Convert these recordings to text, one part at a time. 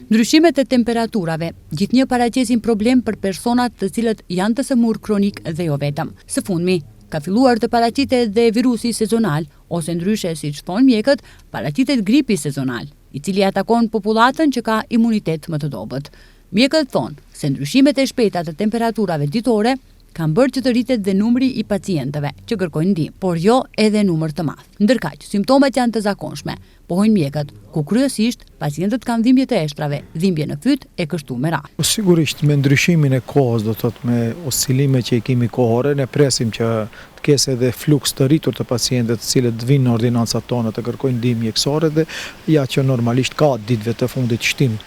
Ndryshimet e temperaturave gjithnjë paraqesin problem për personat të cilët janë të sëmurë kronik dhe jo vetëm. Së fundmi, ka filluar të paraqitet dhe virusi sezonal, ose ndryshe siç thonë mjekët, paraqitet gripi sezonal, i cili atakon popullatën që ka imunitet më të dobët. Mjekët thonë se ndryshimet e shpejta të temperaturave ditore kanë bërë që të rritet dhe numri i pacientëve që kërkojnë ndihmë, por jo edhe numër të madh. Ndërkaq, simptomat janë të zakonshme, pohojnë mjekët, ku kryesisht pacientët kanë dhimbje të eshtrave, dhimbje në fyt e kështu me radhë. Sigurisht me ndryshimin e kohës, do të thotë me oscilime që i kemi kohore, ne presim që të kesë edhe fluks të rritur të pacientëve të cilët vinë në ordinancat tona të kërkojnë ndihmë mjekësore dhe ja që normalisht ka ditëve të fundit shtim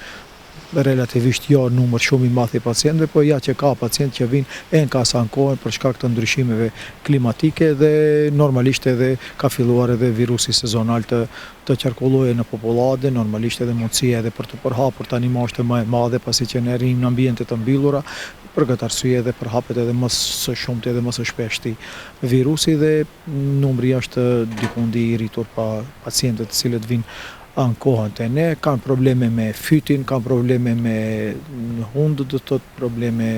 relativisht jo numër shumë i madh i pacientëve, po ja që ka pacientë që vinë në kasankohen për shkak të ndryshimeve klimatike dhe normalisht edhe ka filluar edhe virusi sezonal të qarkullojë në popullatë, normalisht edhe mundësia edhe për të përhapur tani më është më e madhe pasi që ne rrim në ambiente të mbyllura, për këtë arsye edhe përhapet edhe më së shumti edhe më së shpeshti virusi dhe numri është dikundi i rritur pa pacientët të cilët vinë ankohen të ne, kanë probleme me fytin, kanë probleme me hundë, do të thotë probleme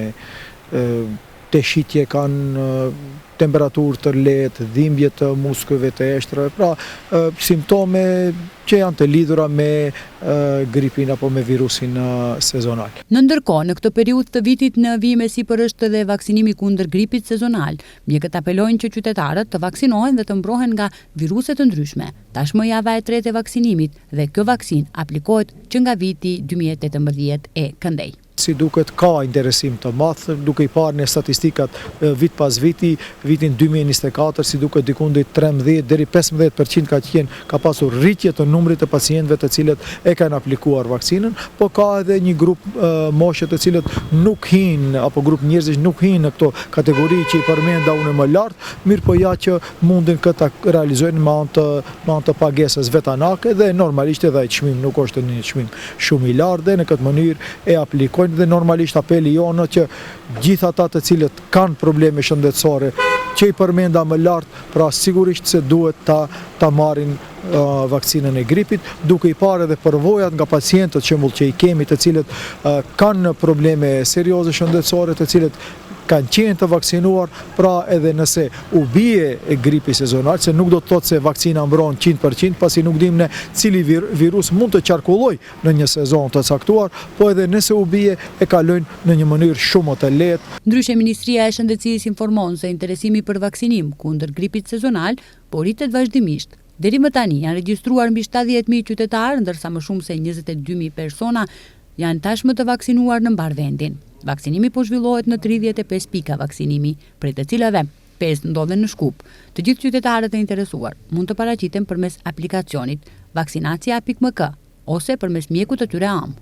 të shitje, kanë temperaturë të lehtë, dhimbje të muskujve të eshtrave, pra simptome që janë të lidhura me gripin apo me virusin sezonal. Në ndërkohë, në këtë periudhë të vitit në vijim sipër është edhe vaksinimi kundër gripit sezonal. Mjekët apelojnë që qytetarët të vaksinohen dhe të mbrohen nga viruse të ndryshme. Tashmë java e tretë e vaksinimit dhe kjo vaksin aplikohet që nga viti 2018 e këndej. Si duket ka interesim të madh, duke i parë në statistikat vit pas viti, vitin 2024, si duket dikundej 13 deri 15% ka pasur rritje të numrit të pacientëve të cilët e kanë aplikuar vaksinën, po ka edhe një grup moshe të cilët nuk hinë, apo grup njerëzish nuk hinë në këto kategori që i përmenda unë më lartë, mirë po ja që mundin këta realizojnë me anë të pagesës vetanake dhe normalisht edhe ai çmim nuk është një çmim shumë i lartë dhe në këtë mënyrë e aplikojnë dhe normalisht apeli jonë që gjithë ata të cilët kanë probleme shëndetësore që i përmenda më lartë, pra sigurisht se duhet ta marrin vaksinën e gripit, duke i parë edhe përvojat nga pacientët që i kemi të cilët kanë probleme serioze shëndetësore, të cilët kanë qenë të vaksinuar, pra edhe nëse u bie e gripi sezonal, se nuk do të thotë se vakcina mbron 100%, pasi nuk dim ne cili virus mund të qarkulloj në një sezon të caktuar, po edhe nëse u bie e kalojnë në një mënyrë shumë të lehtë. Ndryshe Ministria e Shëndetësisë informon se interesimi për vaksinim kundër gripit sezonal po rritet vazhdimisht. Deri më tani janë regjistruar mbi 70.000 qytetarë, ndërsa më shumë se 22.000 persona janë tashmë të vaksinuar në mbar vendin. Vaksinimi po zhvillohet në 35 pika vaksinimi, prej të cilave 5 ndodhen në Shkup. Të gjithë qytetarët e interesuar mund të paraqiten përmes aplikacionit vaksinacia.mk ose përmes mjekut të tyre am.